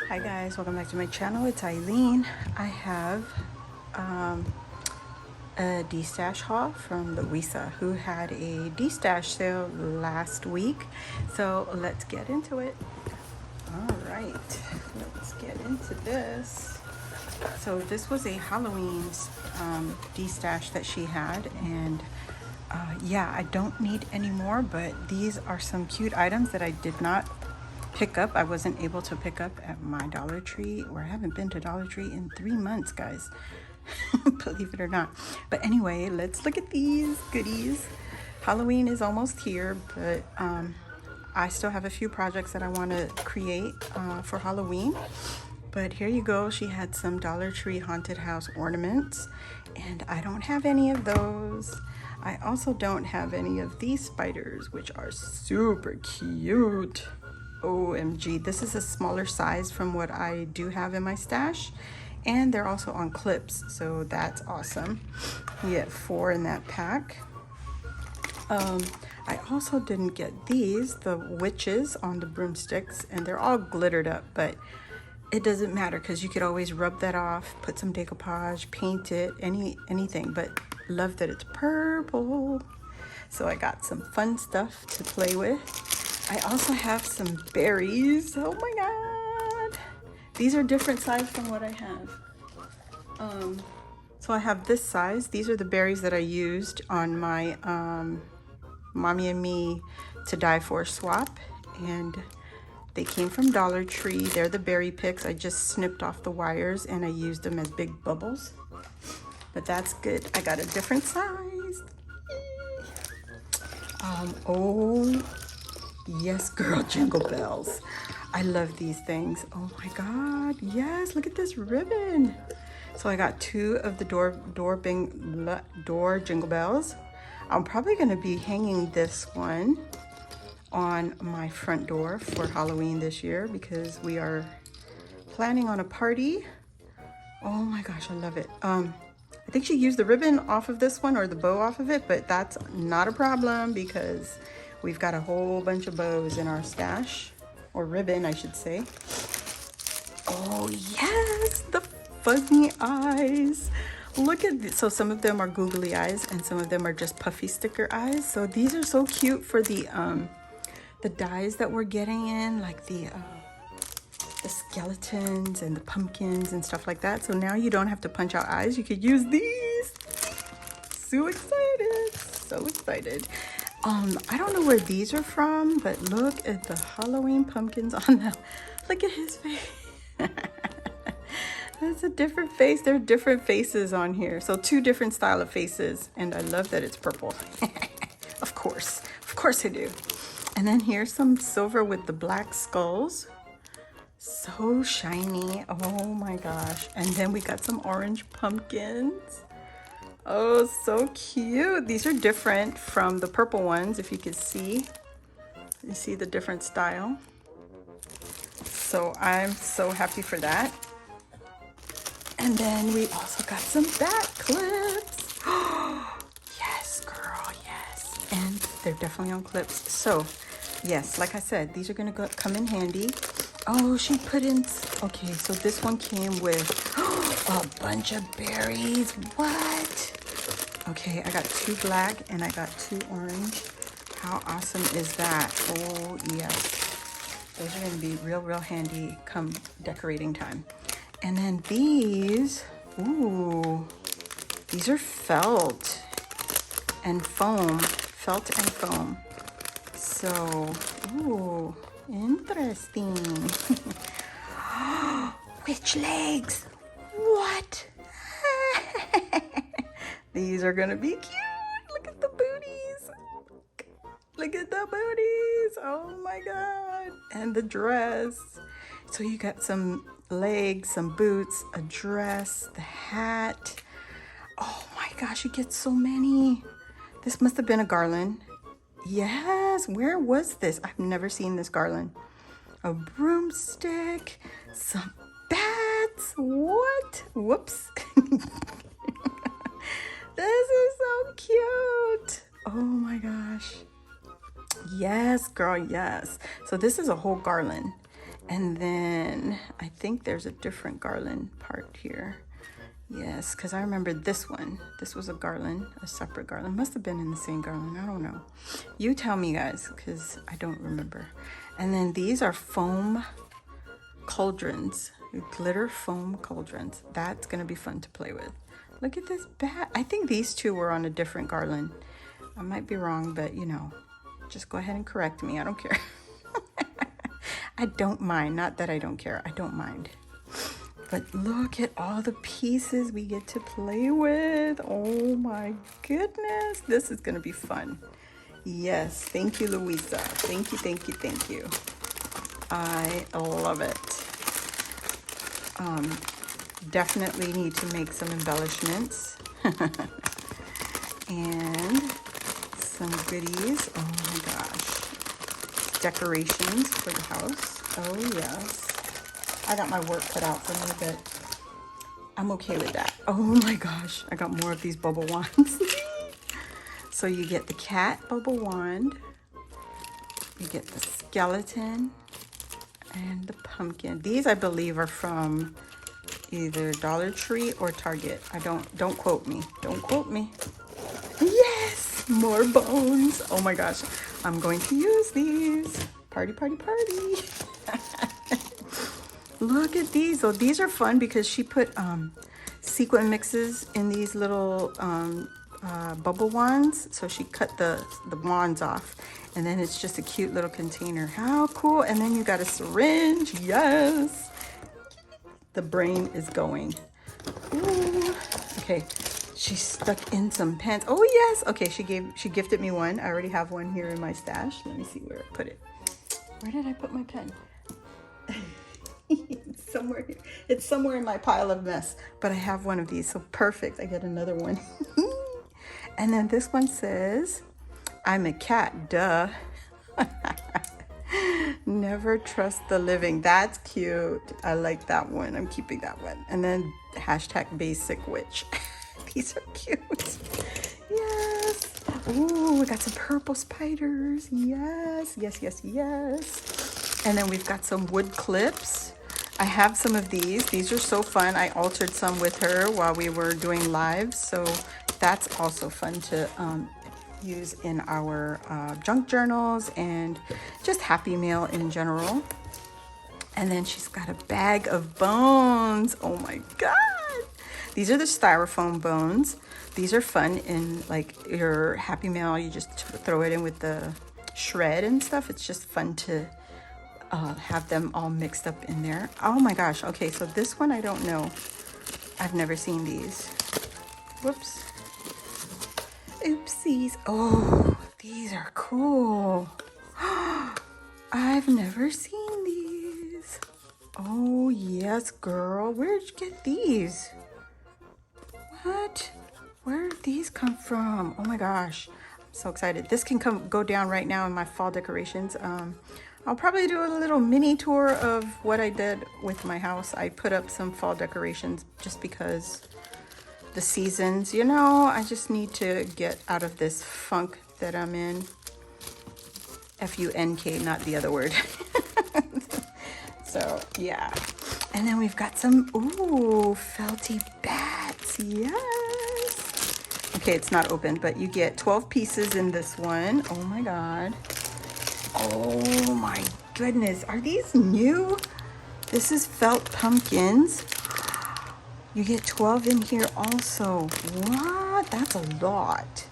Hi guys, welcome back to my channel. It's Eileen. I have a Destash haul from Luisa, who had a Destash sale last week. So let's get into it. All right, let's get into this. So this was a Halloween Destash that she had, and yeah, I don't need any more, but these are some cute items that I did not pick up. I wasn't able to pick up at my Dollar Tree, or I haven't been to Dollar Tree in 3 months, guys. Believe it or not. But anyway, let's look at these goodies. Halloween is almost here, but I still have a few projects that I want to create for Halloween. But here you go. She had some Dollar Tree haunted house ornaments, and I don't have any of those. I also don't have any of these spiders, which are super cute. OMG, this is a smaller size from what I do have in my stash, and they're also on clips, so that's awesome. We get 4 in that pack. I also didn't get these, the witches on the broomsticks, and they're all glittered up, but it doesn't matter because you could always rub that off, put some decoupage, paint it, anything, but love that it's purple. So I got some fun stuff to play with. I also have some berries. Oh my god, these are different size from what I have. So I have this size. These are the berries that I used on my Mommy and Me to Die For swap, and they came from Dollar Tree. They're the berry picks. I just snipped off the wires and I used them as big bubbles, but that's good. I got a different size. Oh yes, girl, jingle bells. I love these things. Oh my god, yes, look at this ribbon. So I got 2 of the door jingle bells. I'm probably going to be hanging this one on my front door for Halloween this year because we are planning on a party. Oh my gosh, I love it. I think she used the ribbon off of this one, or the bow off of it, but that's not a problem because we've got a whole bunch of bows in our stash, or ribbon, I should say. Oh yes, the fuzzy eyes. Look at this. So some of them are googly eyes and some of them are just puffy sticker eyes. So these are so cute for the dies that we're getting in, like the skeletons and the pumpkins and stuff like that. So now you don't have to punch out eyes. You could use these. So excited. So excited. I don't know where these are from, but look at the Halloween pumpkins on them. Look at his face. That's a different face. There are different faces on here. So 2 different style of faces. And I love that it's purple. Of course I do. And then here's some silver with the black skulls. So shiny. Oh my gosh. And then we got some orange pumpkins. Oh, so cute. These are different from the purple ones, if you can see. You see the different style. So I'm so happy for that. And then we also got some back clips. Yes, girl, yes. And they're definitely on clips. So yes, like I said, these are gonna come in handy. Oh, she put in, okay, so this one came with a bunch of berries. What? Okay, I got 2 black and I got 2 orange. How awesome is that? Oh yes, those are gonna be real handy come decorating time. And then these, ooh, these are felt and foam. So, ooh, interesting. Witch legs. What? These are gonna be cute. Look at the booties. Look at the booties. Oh my god. And the dress. So you got some legs, some boots, a dress, the hat. Oh my gosh, you get so many. This must have been a garland. Yes, where was this? I've never seen this garland. A broomstick, some bats. What? Whoops. This is so cute. Oh my gosh. Yes, girl, yes. So this is a whole garland. And then I think there's a different garland part here. Yes, because I remember this one. This was a garland, a separate garland. Must have been in the same garland. I don't know. You tell me, guys, because I don't remember. And then these are foam cauldrons, glitter foam cauldrons. That's going to be fun to play with. Look at this bat. I think these two were on a different garland. I might be wrong, but you know, just go ahead and correct me. I don't care. I don't mind. Not that I don't care. I don't mind. But look at all the pieces we get to play with. Oh my goodness. This is going to be fun. Yes. Thank you, Luisa. Thank you, thank you, thank you. I love it. Definitely need to make some embellishments. And some goodies. Oh my gosh. Decorations for the house. Oh yes. I got my work cut out for me, but I'm okay with that. Oh my gosh. I got more of these bubble wands. So you get the cat bubble wand. You get the skeleton and the pumpkin. These I believe are from either Dollar Tree or Target. Don't quote me. Don't quote me. Yes, more bones. Oh my gosh, I'm going to use these. Party, party, party. Look at these. Oh, these are fun because she put sequin mixes in these little bubble wands. So she cut the wands off, and then it's just a cute little container. How cool. And then you got a syringe. Yes. The brain is going. Ooh. Okay, she stuck in some pens. Oh yes. Okay, she gifted me one. I already have one here in my stash. Let me see where I put it. Where did I put my pen? It's somewhere here. It's somewhere in my pile of mess. But I have one of these, so perfect. I get another one. And then this one says, "I'm a cat, duh." Never trust the living. That's cute. I like that one. I'm keeping that one. And then hashtag basic witch. These are cute. Yes. Ooh, we got some purple spiders. Yes, yes, yes, yes. And then we've got some wood clips. I have some of these. These are so fun. I altered some with her while we were doing lives. So that's also fun to use in our junk journals and just Happy Mail in general. And then she's got a bag of bones. Oh my God. These are the styrofoam bones. These are fun in like your Happy Mail. You just throw it in with the shred and stuff. It's just fun to have them all mixed up in there. Oh my gosh. Okay, so this one I don't know. I've never seen these. Whoops. Oopsies. Oh, these are cool. I've never seen these. Oh yes, girl. Where'd you get these? What? Where did these come from? Oh my gosh. I'm so excited. This can go down right now in my fall decorations. I'll probably do a little mini tour of what I did with my house. I put up some fall decorations just because the seasons, you know, I just need to get out of this funk that I'm in. F-U-N-K, not the other word. So, yeah. And then we've got some, ooh, felty bats. Yes. Okay, it's not open, but you get 12 pieces in this one. Oh my God. Oh my goodness. Are these new? This is felt pumpkins. You get 12 in here also. What? That's a lot.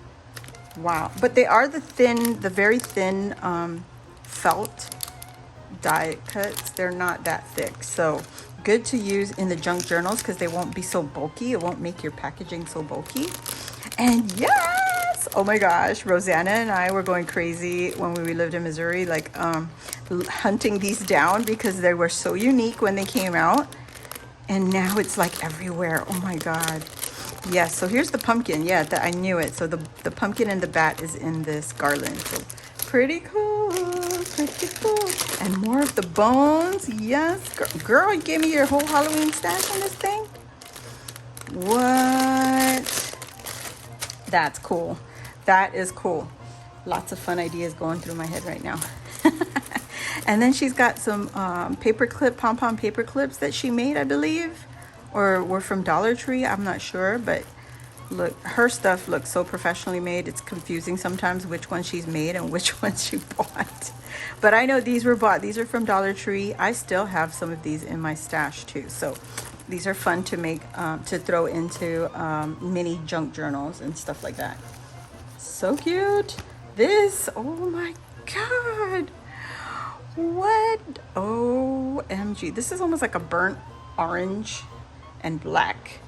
Wow. But they are the very thin felt die cuts. They're not that thick. So good to use in the junk journals because they won't be so bulky. It won't make your packaging so bulky. And yes! Oh my gosh. Rosanna and I were going crazy when we lived in Missouri, like hunting these down because they were so unique when they came out. And now it's like everywhere. Oh my God. Yes, so here's the pumpkin. Yeah, I knew it. So the pumpkin and the bat is in this garland. So pretty cool, pretty cool. And more of the bones. Yes, girl, you gave me your whole Halloween stash on this thing? What? That's cool. That is cool. Lots of fun ideas going through my head right now. And then she's got some pom-pom paper clips that she made, I believe, or were from Dollar Tree. I'm not sure, but look, her stuff looks so professionally made. It's confusing sometimes which one she's made and which ones she bought. But I know these were bought. These are from Dollar Tree. I still have some of these in my stash too. So these are fun to make, to throw into mini junk journals and stuff like that. So cute. This, oh my God. What? OMG. This is almost like a burnt orange and black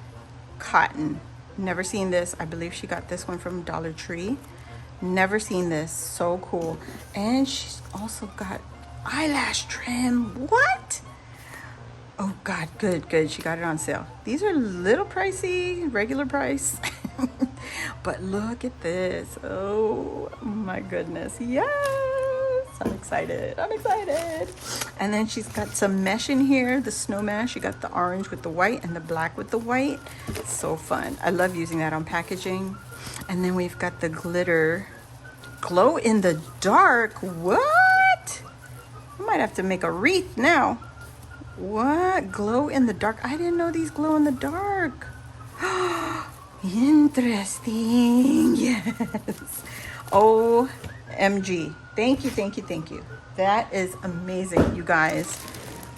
cotton. Never seen this. I believe she got this one from Dollar Tree. Never seen this. So cool. And she's also got eyelash trim. What? Oh God, good. She got it on sale. These are a little pricey, regular price. But look at this. Oh my goodness. Yes. I'm excited. And then she's got some mesh in here, the snow mesh. She got the orange with the white and the black with the white. So fun. I love using that on packaging. And then we've got the glitter glow in the dark. What? I might have to make a wreath now. What? Glow in the dark. I didn't know these glow in the dark. Interesting. Yes. OMG. Thank you. That is amazing, you guys.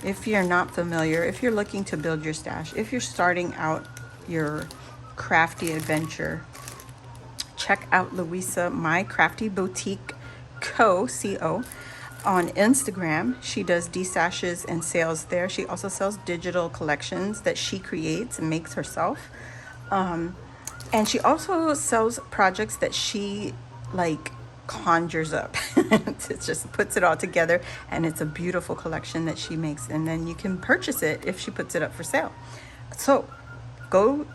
If you're not familiar, if you're looking to build your stash, if you're starting out your crafty adventure, check out Luisa, My Crafty Boutique Co. On Instagram. She does destashes and sales there. She also sells digital collections that she creates and makes herself. And she also sells projects that she like conjures up. It just puts it all together, and it's a beautiful collection that she makes, and then you can purchase it if she puts it up for sale. So go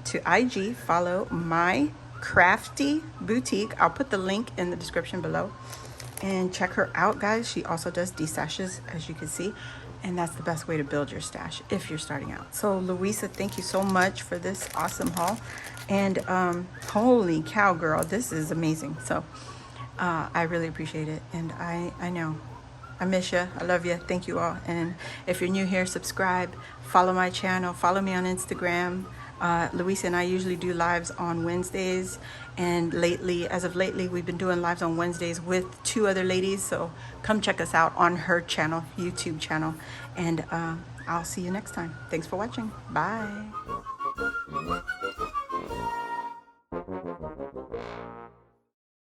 to IG, follow My Crafty Boutique. I'll put the link in the description below, and check her out, guys. She also does destashes, as you can see, and that's the best way to build your stash if you're starting out. So Luisa, thank you so much for this awesome haul, and holy cow, girl, this is amazing. So I really appreciate it, and I know I miss you. I love you. Thank you all. And if you're new here, subscribe, follow my channel, follow me on Instagram. Luisa and I usually do lives on Wednesdays, and as of lately, we've been doing lives on Wednesdays with 2 other ladies. So come check us out on her channel, YouTube channel, and I'll see you next time. Thanks for watching. Bye.